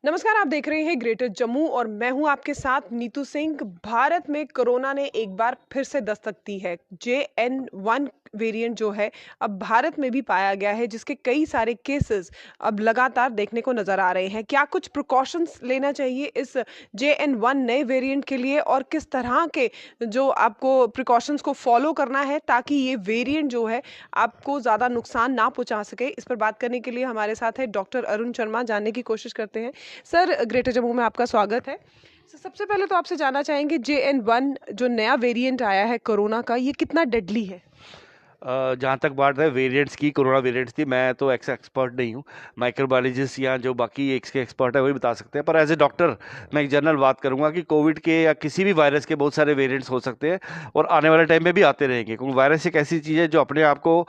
नमस्कार, आप देख रहे हैं ग्रेटर जम्मू और मैं हूं आपके साथ नीतू सिंह। भारत में कोरोना ने एक बार फिर से दस्तक दी है। JN1 वेरिएंट जो है अब भारत में भी पाया गया है, जिसके कई सारे केसेस अब लगातार देखने को नजर आ रहे हैं। क्या कुछ प्रिकॉशंस लेना चाहिए इस JN1 नए वेरिएंट के लिए और किस तरह के जो आपको प्रिकॉशंस को फॉलो करना है ताकि ये वेरिएंट जो है आपको ज़्यादा नुकसान ना पहुंचा सके? इस पर बात करने के लिए हमारे साथ है डॉक्टर अरुण शर्मा। जानने की कोशिश करते हैं। सर, ग्रेटर जम्मू में आपका स्वागत है। सबसे पहले तो आपसे जानना चाहेंगे, JN1 जो नया वेरिएंट आया है कोरोना का, ये कितना डेडली है? जहाँ तक बात है वेरिएंट्स की, कोरोना वेरिएंट्स की, मैं तो एक्सपर्ट नहीं हूँ। माइक्रोबायोलॉजिस्ट या जो बाकी इसके एक्सपर्ट है वही बता सकते हैं, पर एज ए डॉक्टर मैं एक जनरल बात करूंगा कि कोविड के या किसी भी वायरस के बहुत सारे वेरिएंट्स हो सकते हैं और आने वाले टाइम में भी आते रहेंगे, क्योंकि वायरस एक ऐसी चीज़ है जो अपने आप को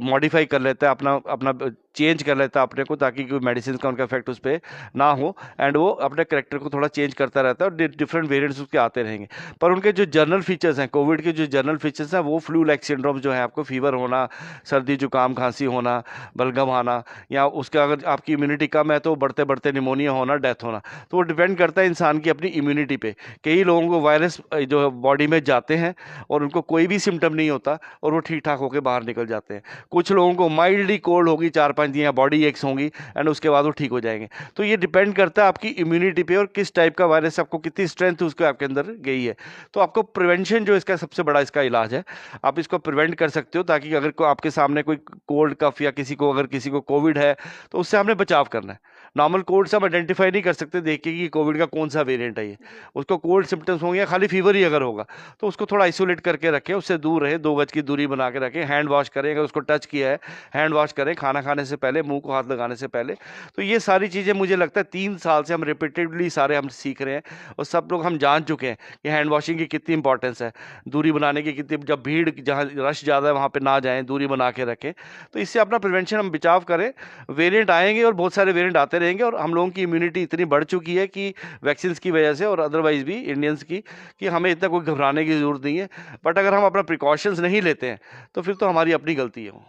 मॉडिफाई कर लेता है, अपना अपना चेंज कर लेता है अपने को, ताकि कोई मेडिसिन का उनका इफेक्ट उस पर ना हो, एंड वो अपने करेक्टर को थोड़ा चेंज करता रहता है और डिफरेंट वेरिएंट्स उसके आते रहेंगे। पर उनके जो जनरल फीचर्स हैं, कोविड के जो जनरल फीचर्स हैं, वो फ्लू लाइक सिंड्रोम जो है, आपको फीवर होना, सर्दी जुकाम खांसी होना, बलगम आना, या उसका अगर आपकी इम्यूनिटी कम है तो बढ़ते बढ़ते निमोनिया होना, डेथ होना। तो वो डिपेंड करता है इंसान की अपनी इम्यूनिटी पे। कई लोगों को वायरस जो बॉडी में जाते हैं और उनको कोई भी सिम्टम नहीं होता और वो ठीक ठाक होकर बाहर निकल जाते हैं। कुछ लोगों को माइल्डली कोल्ड होगी, 4-5 दिन, या बॉडी एक्स होंगी, एंड उसके बाद वो ठीक हो जाएंगे। तो ये डिपेंड करता है आपकी इम्यूनिटी पे और किस टाइप का वायरस, आपको कितनी स्ट्रेंथ उसको आपके अंदर गई है। तो आपको प्रिवेंशन जो इसका सबसे बड़ा इसका इलाज है, आप इसको प्रिवेंट कर सकते हो, ताकि अगर आपके सामने कोई कोल्ड कफ या अगर किसी को कोविड है तो उससे हमने बचाव करना है। नॉर्मल कोल्ड से हम आइडेंटिफाई नहीं कर सकते देख के कि कोविड का कौन सा वेरिएंट है ये। उसको कोल्ड सिम्टम्स होंगे या खाली फीवर ही अगर होगा तो उसको थोड़ा आइसोलेट करके रखें, उससे दूर रहे, 2 गज की दूरी बना के रखें, हैंड वॉश करें, अगर उसको टच किया है हैंड वॉश करें, खाना खाने से पहले, मुंह को हाथ लगाने से पहले। तो ये सारी चीज़ें मुझे लगता है 3 साल से हम रिपीटेडली सारे हम सीख रहे हैं और सब लोग हम जान चुके हैं कि हैंड वॉशिंग की कितनी इंपॉर्टेंस है, दूरी बनाने की कितनी, जब भीड़ जहाँ रश ज़्यादा है वहाँ पे ना जाएं, दूरी बना के रखें। तो इससे अपना प्रिवेंशन हम बचाव करें। वेरिएंट आएंगे और बहुत सारे वेरिएंट आते रहेंगे और हम लोगों की इम्यूनिटी इतनी बढ़ चुकी है कि वैक्सीन की वजह से और अदरवाइज भी इंडियंस की, कि हमें इतना कोई घबराने की ज़रूरत नहीं है। बट अगर हम अपना प्रिकॉशंस नहीं लेते हैं तो फिर तो हमारी अपनी गलती है वो।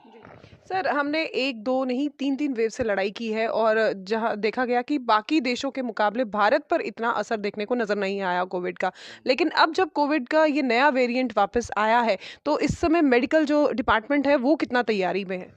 सर, हमने 1-2 नहीं 3-3 वेव से लड़ाई की है और जहाँ देखा गया कि बाकी देशों के मुकाबले भारत पर इतना असर देखने को नज़र नहीं आया कोविड का। लेकिन अब जब कोविड का ये नया वेरिएंट वापस आया है, तो इस समय मेडिकल जो डिपार्टमेंट है, वो कितना तैयारी में है?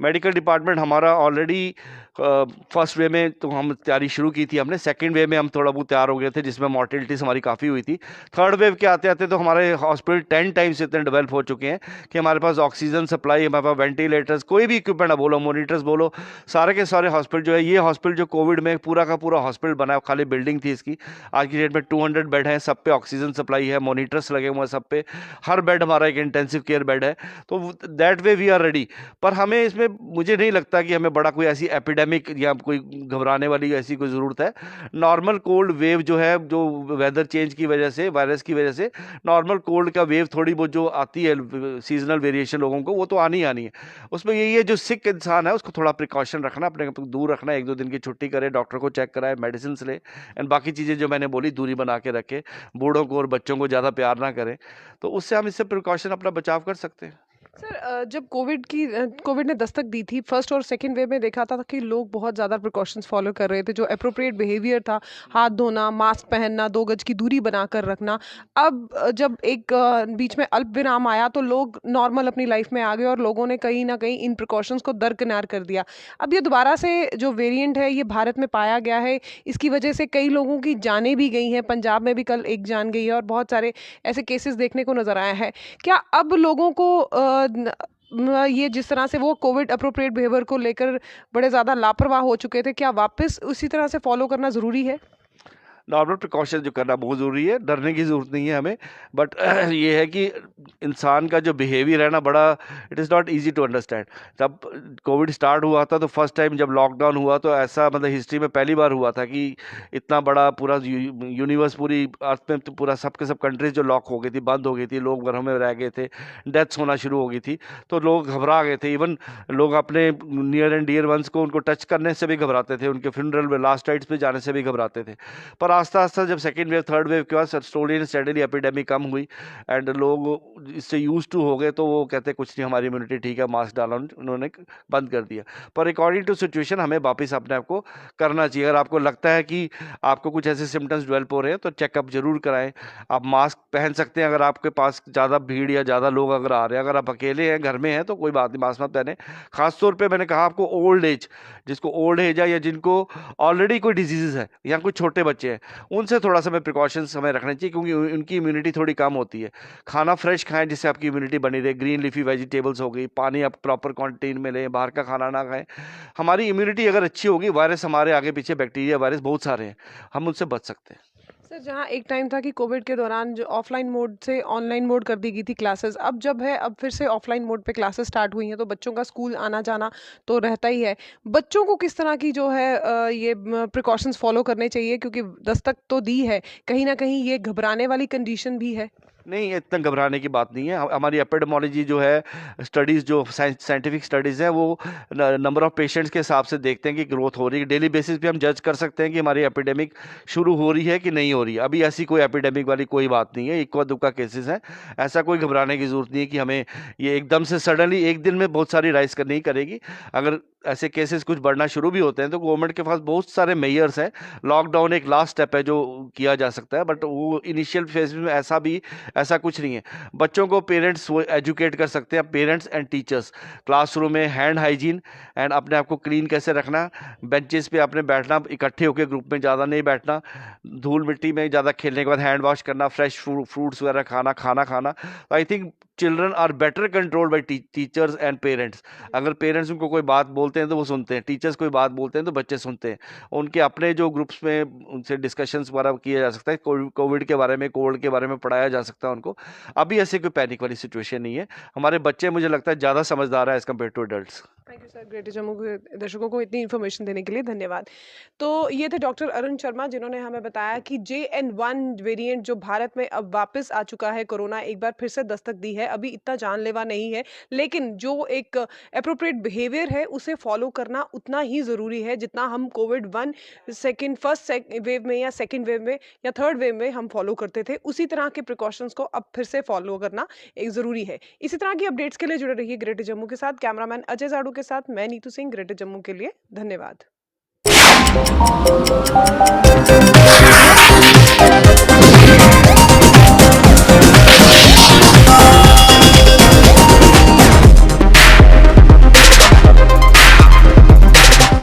मेडिकल डिपार्टमेंट हमारा ऑलरेडी फर्स्ट वे में तो हम तैयारी शुरू की थी हमने, सेकंड वे में हम थोड़ा बहुत तैयार हो गए थे, जिसमें मॉर्टेलिटीज़ हमारी काफ़ी हुई थी। थर्ड वेव के आते आते तो हमारे हॉस्पिटल 10 टाइम्स इतने डेवलप हो चुके हैं कि हमारे पास ऑक्सीजन सप्लाई, हमारे पास वेंटिलेटर्स, कोई भी इक्विपमेंट बोलो, मोनीटर्स बोलो, सारे के सारे हॉस्पिटल जो है, ये हॉस्पिटल जो कोविड में पूरा का पूरा हॉस्पिटल बना है, खाली बिल्डिंग थी इसकी, आज की डेट में 200 बेड हैं, सब पे ऑक्सीजन सप्लाई है, मोनीटर्स लगे हुए हैं सब पे, हर बेड हमारा एक इंटेंसिव केयर बेड है। तो that way we are ready. पर हमें इसमें, मुझे नहीं लगता कि हमें बड़ा कोई ऐसी एपिडेमिक या कोई घबराने वाली ऐसी कोई ज़रूरत है। नॉर्मल कोल्ड वेव जो है, जो वेदर चेंज की वजह से, वायरस की वजह से नॉर्मल कोल्ड का वेव थोड़ी बहुत जो आती है, सीजनल वेरिएशन लोगों को, वो तो आनी ही आनी है। उसमें यही है, जो सिक इंसान है उसको थोड़ा प्रिकॉशन रखना, अपने को दूर रखना, 1-2 दिन की छुट्टी करे, डॉक्टर को चेक कराए, मेडिसिन ले, एंड बाकी चीज़ें जो मैंने बोली, दूरी बना के रखे, बूढ़ों को और बच्चों को ज़्यादा प्यार ना करें। तो उससे हम इससे प्रिकॉशन अपना बचाव कर सकते हैं। सर, जब कोविड ने दस्तक दी थी, फर्स्ट और सेकंड वेव में देखा था कि लोग बहुत ज़्यादा प्रिकॉशंस फॉलो कर रहे थे। जो अप्रोप्रिएट बिहेवियर था, हाथ धोना, मास्क पहनना, 2 गज की दूरी बनाकर रखना। अब जब एक बीच में अल्प विराम आया तो लोग नॉर्मल अपनी लाइफ में आ गए और लोगों ने कहीं ना कहीं इन प्रिकॉशंस को दरकिनार कर दिया। अब ये दोबारा से जो वेरिएंट है, ये भारत में पाया गया है। इसकी वजह से कई लोगों की जानें भी गई हैं। पंजाब में भी कल एक जान गई है और बहुत सारे ऐसे केसेस देखने को नजर आए हैं। क्या अब लोगों को ये जिस तरह से वो कोविड अप्रोप्रिएट बिहेवियर को लेकर बड़े ज़्यादा लापरवाह हो चुके थे, क्या वापस उसी तरह से फॉलो करना ज़रूरी है? नॉर्मल प्रिकॉशन जो करना बहुत ज़रूरी है, डरने की ज़रूरत नहीं है हमें। बट ये है कि इंसान का जो बिहेवियर है ना, बड़ा, it is not easy to understand. जब कोविड स्टार्ट हुआ था तो फर्स्ट टाइम जब लॉकडाउन हुआ तो ऐसा, मतलब हिस्ट्री में पहली बार हुआ था कि इतना बड़ा पूरा यूनिवर्स, पूरी अर्थ में तो पूरा सब के सब कंट्रीज जो लॉक हो गई थी, बंद हो गई थी, लोग घरों में रह गए थे, डेथ्स होना शुरू हो गई थी, तो लोग घबरा गए थे। इवन लोग अपने नियर एंड डियर वंस को, उनको टच करने से भी घबराते थे, उनके फ्यूनरल में, लास्ट राइट्स पे जाने से भी घबराते थे। पर आस्ता-आस्ता जब सेकंड वेव, थर्ड वेव के बाद स्लोली एंड स्टेडीली एपिडेमिक कम हुई एंड लोग इससे यूज्ड टू हो गए, तो वो कहते हैं कुछ नहीं, हमारी इम्यूनिटी ठीक है, मास्क डाला उन्होंने बंद कर दिया। पर अकॉर्डिंग टू सिचुएशन हमें वापस अपने आप को करना चाहिए। अगर आपको लगता है कि आपको कुछ ऐसे सिम्पटम्स डेवलप हो रहे हैं तो चेकअप जरूर कराएं। आप मास्क पहन सकते हैं अगर आपके पास ज़्यादा भीड़ या ज़्यादा लोग अगर आ रहे हैं। अगर आप अकेले हैं, घर में हैं, तो कोई बात नहीं, मास्क मत पहने। खासतौर पे मैंने कहा आपको ओल्ड एज, जिसको ओल्ड एज है या जिनको ऑलरेडी कोई डिजीज़ है या कुछ छोटे बच्चे हैं, उनसे थोड़ा सा हमें प्रिकॉशंस हमें रखने चाहिए, क्योंकि उनकी इम्यूनिटी थोड़ी कम होती है। खाना फ्रेश खाएं जिससे आपकी इम्यूनिटी बनी रहे, ग्रीन लीफी वेजिटेबल्स हो गई, पानी आप प्रॉपर क्वांटिटी में लें, बाहर का खाना ना खाएं। हमारी इम्यूनिटी अगर अच्छी होगी, वायरस हमारे आगे पीछे बैक्टीरिया वायरस बहुत सारे हैं, हम उनसे बच सकते हैं। सर, जहाँ एक टाइम था कि कोविड के दौरान जो ऑफलाइन मोड से ऑनलाइन मोड कर दी गई थी क्लासेस, अब जब है, अब फिर से ऑफलाइन मोड पे क्लासेस स्टार्ट हुई हैं, तो बच्चों का स्कूल आना जाना तो रहता ही है। बच्चों को किस तरह की जो है ये प्रिकॉशंस फॉलो करने चाहिए, क्योंकि दस्तक तो दी है, कहीं ना कहीं ये घबराने वाली कंडीशन भी है। नहीं, इतना घबराने की बात नहीं है। हमारी एपिडेमोलॉजी जो है, स्टडीज़ जो साइंटिफिक स्टडीज़ हैं, वो नंबर ऑफ पेशेंट्स के हिसाब से देखते हैं कि ग्रोथ हो रही है। डेली बेसिस पे हम जज कर सकते हैं कि हमारी एपिडेमिक शुरू हो रही है कि नहीं हो रही है। अभी ऐसी कोई एपिडेमिक वाली कोई बात नहीं है, इक्का दुक्का केसेस हैं। ऐसा कोई घबराने की ज़रूरत नहीं है कि हमें ये एकदम से सडनली एक दिन में बहुत सारी राइज नहीं करेगी। अगर ऐसे केसेस कुछ बढ़ना शुरू भी होते हैं तो गवर्नमेंट के पास बहुत सारे मेजर्स हैं। लॉकडाउन एक लास्ट स्टेप है जो किया जा सकता है, बट वो इनिशियल फेज में ऐसा कुछ नहीं है। बच्चों को पेरेंट्स वो एजुकेट कर सकते हैं, पेरेंट्स एंड टीचर्स। क्लासरूम में हैंड हाइजीन एंड अपने आप को क्लीन कैसे रखना, बेंचेस पे आपने बैठना, इकट्ठे होकर ग्रुप में ज़्यादा नहीं बैठना, धूल मिट्टी में ज़्यादा खेलने के बाद हैंड वॉश करना, फ्रेश फ्रूट्स वगैरह खाना। I think children are better controlled by teachers and parents. अगर पेरेंट्स उनको कोई बात बोलते हैं तो वो सुनते हैं, टीचर्स कोई बात बोलते हैं तो बच्चे सुनते हैं। उनके अपने जो ग्रुप्स में उनसे डिस्कशंस वगैरह किया जा सकता है, कोविड के बारे में, कोल्ड के बारे में पढ़ाया जा सकता है उनको। अभी ऐसे कोई पैनिक वाली सिचुएशन नहीं है। हमारे बच्चे मुझे लगता है ज़्यादा समझदार है as compare to adults. Thank you sir, greater Jammu के दर्शकों को इतनी इन्फॉर्मेशन देने के लिए धन्यवाद। तो ये थे डॉक्टर अरुण शर्मा, जिन्होंने हमें बताया कि JN1 वेरिएंट जो भारत में अब वापस आ चुका है, कोरोना एक बार फिर से दस्तक दी है। अभी इतना जानलेवा नहीं है, लेकिन जो एक अप्रोप्रिएट बिहेवियर है उसे फॉलो करना उतना ही ज़रूरी है जितना हम कोविड 1 सेकेंड फर्स्ट वेव में या सेकेंड वेव में या थर्ड वेव में हम फॉलो करते थे। उसी तरह के प्रिकॉशंस को अब फिर से फॉलो करना एक ज़रूरी है। इसी तरह की अपडेट्स के लिए जुड़े रहिए ग्रेटर जम्मू के साथ। कैमरामैन अजय जाड़ू के साथ मैं नीतू सिंह, ग्रेटर जम्मू के लिए। धन्यवाद।